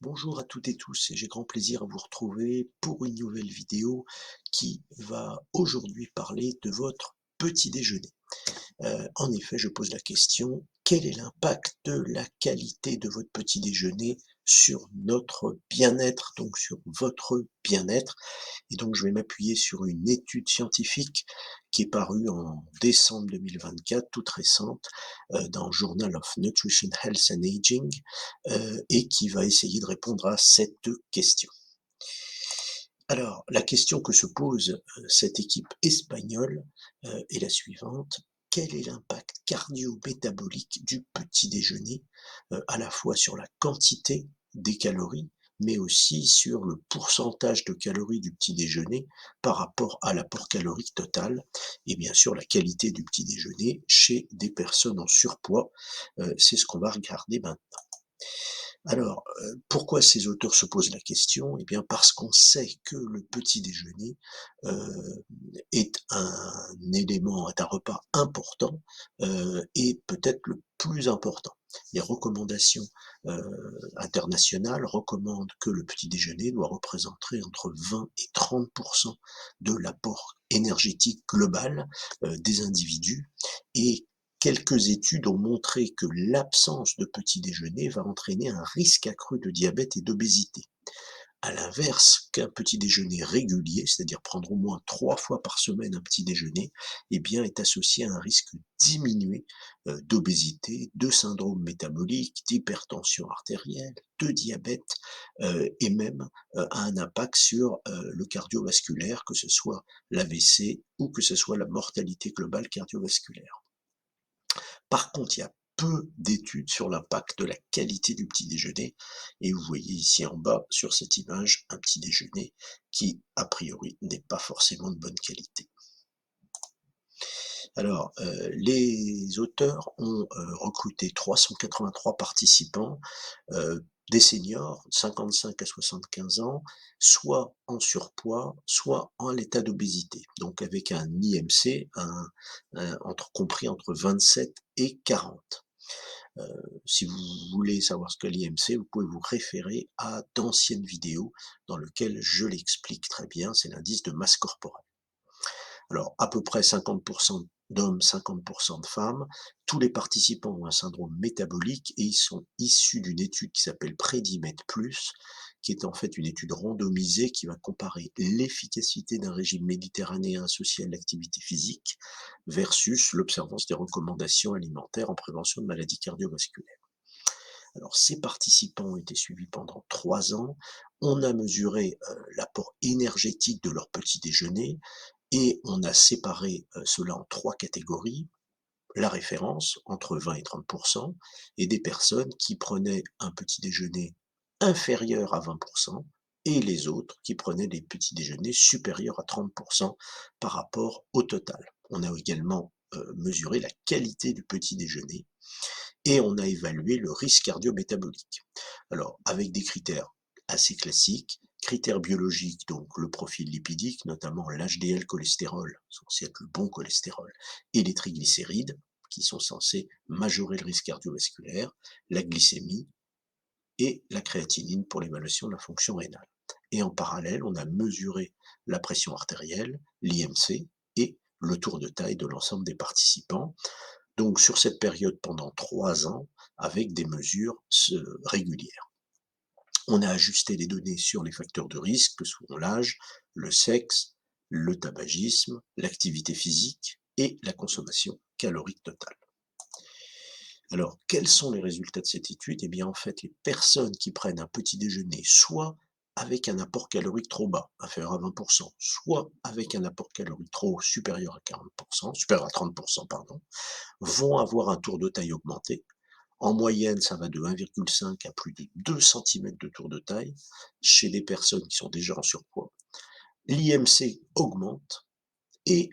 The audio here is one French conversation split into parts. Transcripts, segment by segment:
Bonjour à toutes et tous, et j'ai grand plaisir à vous retrouver pour une nouvelle vidéo qui va aujourd'hui parler de votre petit déjeuner. En effet, je pose la question, quel est l'impact de la qualité de votre petit déjeuner sur notre bien-être, donc sur votre bien-être? Et donc je vais m'appuyer sur une étude scientifique qui est parue en décembre 2024, toute récente, dans Journal of Nutrition, Health and Aging, et qui va essayer de répondre à cette question. Alors, la question que se pose cette équipe espagnole est la suivante. Quel est l'impact cardio-métabolique du petit déjeuner, à la fois sur la quantité des calories, mais aussi sur le pourcentage de calories du petit déjeuner par rapport à l'apport calorique total, et bien sûr la qualité du petit déjeuner chez des personnes en surpoids. C'est ce qu'on va regarder maintenant. Alors, pourquoi ces auteurs se posent la question? Eh bien, parce qu'on sait que le petit déjeuner, est un repas important, et peut-être le plus important. Les recommandations, internationales recommandent que le petit déjeuner doit représenter entre 20 et 30 de l'apport énergétique global, des individus, et quelques études ont montré que l'absence de petit déjeuner va entraîner un risque accru de diabète et d'obésité. À l'inverse, qu'un petit déjeuner régulier, c'est-à-dire prendre au moins 3 fois par semaine un petit déjeuner, eh bien, est associé à un risque diminué d'obésité, de syndrome métabolique, d'hypertension artérielle, de diabète, et même a un impact sur le cardiovasculaire, que ce soit l'AVC ou que ce soit la mortalité globale cardiovasculaire. Par contre, il y a peu d'études sur l'impact de la qualité du petit déjeuner, et vous voyez ici en bas sur cette image un petit déjeuner qui, a priori, n'est pas forcément de bonne qualité. Alors, les auteurs ont recruté 383 participants, des seniors, 55 à 75 ans, soit en surpoids, soit en l'état d'obésité, donc avec un IMC, compris entre 27 et 40. Heu, Si vous voulez savoir ce qu'est l'IMC, vous pouvez vous référer à d'anciennes vidéos dans lesquelles je l'explique très bien, c'est l'indice de masse corporelle. Alors, à peu près 50 d'hommes, 50 de femmes. Tous les participants ont un syndrome métabolique et ils sont issus d'une étude qui s'appelle Predimed+, qui est en fait une étude randomisée qui va comparer l'efficacité d'un régime méditerranéen associé à l'activité physique versus l'observance des recommandations alimentaires en prévention de maladies cardiovasculaires. Alors, ces participants ont été suivis pendant 3 ans. On a mesuré l'apport énergétique de leur petit déjeuner et on a séparé cela en 3 catégories. La référence, entre 20 et 30 et des personnes qui prenaient un petit déjeuner inférieur à 20 et les autres qui prenaient des petits déjeuners supérieurs à 30 par rapport au total. On a également mesuré la qualité du petit déjeuner et on a évalué le risque cardio-métabolique. Alors, avec des critères assez classiques, critères biologiques, donc le profil lipidique, notamment l'HDL cholestérol, censé être le bon cholestérol, et les triglycérides, qui sont censés majorer le risque cardiovasculaire, la glycémie et la créatinine pour l'évaluation de la fonction rénale. Et en parallèle, on a mesuré la pression artérielle, l'IMC et le tour de taille de l'ensemble des participants, donc sur cette période pendant 3 ans, avec des mesures régulières. On a ajusté les données sur les facteurs de risque que sont l'âge, le sexe, le tabagisme, l'activité physique et la consommation calorique totale. Alors, quels sont les résultats de cette étude? Eh bien, en fait, les personnes qui prennent un petit déjeuner, soit avec un apport calorique trop bas, inférieur à 20 soit avec un apport calorique trop haut, supérieur à 40 supérieur à 30 pardon, vont avoir un tour de taille augmenté. En moyenne, ça va de 1,5 à plus de 2 centimètres de tour de taille chez des personnes qui sont déjà en surpoids. L'IMC augmente et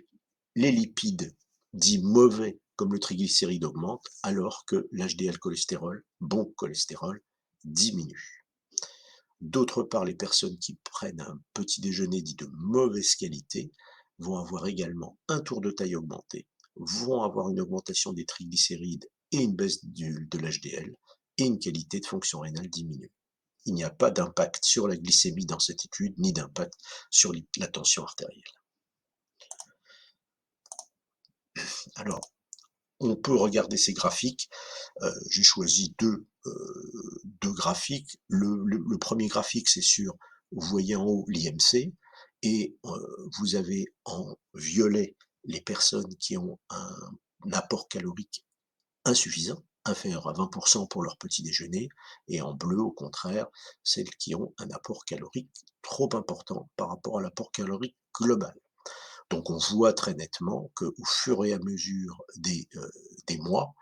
les lipides dits mauvais, comme le triglycéride, augmentent, alors que l'HDL cholestérol, bon cholestérol, diminue. D'autre part, les personnes qui prennent un petit déjeuner dit de mauvaise qualité vont avoir également un tour de taille augmenté, vont avoir une augmentation des triglycérides et une baisse de l'HDL et une qualité de fonction rénale diminuée. Il n'y a pas d'impact sur la glycémie dans cette étude, ni d'impact sur la tension artérielle. Alors, on peut regarder ces graphiques. J'ai choisi deux graphiques. Le premier graphique, c'est sur, vous voyez en haut l'IMC, et vous avez en violet les personnes qui ont un apport calorique insuffisant, inférieur à 20% pour leur petit déjeuner, et en bleu, au contraire, celles qui ont un apport calorique trop important par rapport à l'apport calorique global. Donc on voit très nettement qu'au fur et à mesure des mois,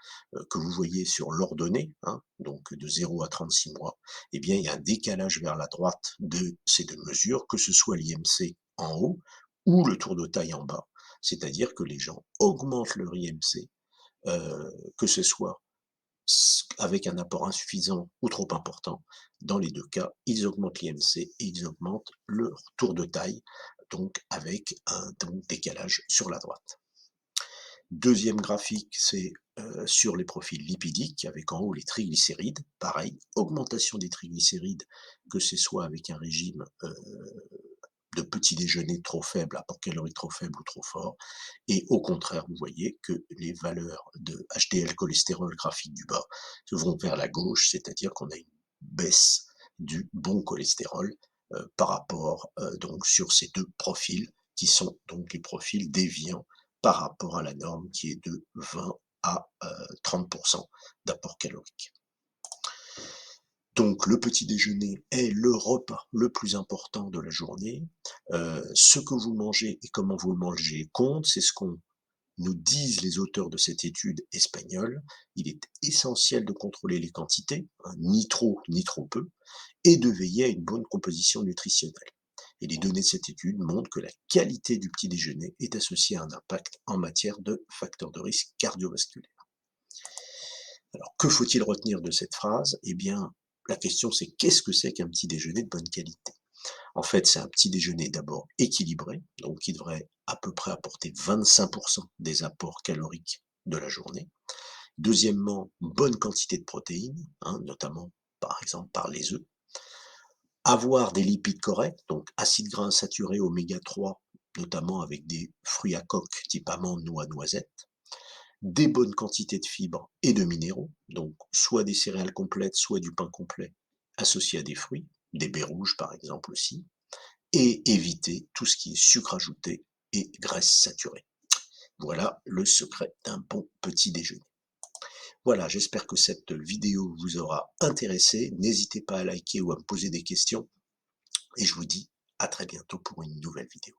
que vous voyez sur l'ordonnée, hein, donc de 0 à 36 mois, eh bien il y a un décalage vers la droite de ces deux mesures, que ce soit l'IMC en haut ou le tour de taille en bas. C'est-à-dire que les gens augmentent leur IMC, que ce soit avec un apport insuffisant ou trop important. Dans les deux cas, ils augmentent l'IMC et ils augmentent leur tour de taille, donc avec un décalage sur la droite. Deuxième graphique, c'est sur les profils lipidiques, avec en haut les triglycérides. Pareil, augmentation des triglycérides, que ce soit avec un régime de petit déjeuner trop faible, apport calorique trop faible ou trop fort. Et au contraire, vous voyez que les valeurs de HDL cholestérol graphique du bas vont vers la gauche, c'est-à-dire qu'on a une baisse du bon cholestérol par rapport donc sur ces deux profils qui sont donc les profils déviants par rapport à la norme qui est de 20 à 30% d'apport calorique. Donc le petit déjeuner est le repas le plus important de la journée. Ce que vous mangez et comment vous le mangez compte, c'est ce qu'on nous disent les auteurs de cette étude espagnole. Il est essentiel de contrôler les quantités, hein, ni trop ni trop peu, et de veiller à une bonne composition nutritionnelle. Et les données de cette étude montrent que la qualité du petit déjeuner est associée à un impact en matière de facteurs de risque cardiovasculaire. Alors, que faut-il retenir de cette phrase? Eh bien, la question c'est qu'est-ce que c'est qu'un petit déjeuner de bonne qualité? En fait, c'est un petit déjeuner d'abord équilibré, donc qui devrait à peu près apporter 25% des apports caloriques de la journée. Deuxièmement, bonne quantité de protéines, hein, notamment par exemple par les œufs. Avoir des lipides corrects, donc acides gras insaturés oméga 3, notamment avec des fruits à coque type amandes, noix, noisettes. Des bonnes quantités de fibres et de minéraux, donc soit des céréales complètes, soit du pain complet associé à des fruits, des baies rouges par exemple aussi, et éviter tout ce qui est sucre ajouté et graisse saturée. Voilà le secret d'un bon petit déjeuner. Voilà, j'espère que cette vidéo vous aura intéressé. N'hésitez pas à liker ou à me poser des questions et je vous dis à très bientôt pour une nouvelle vidéo.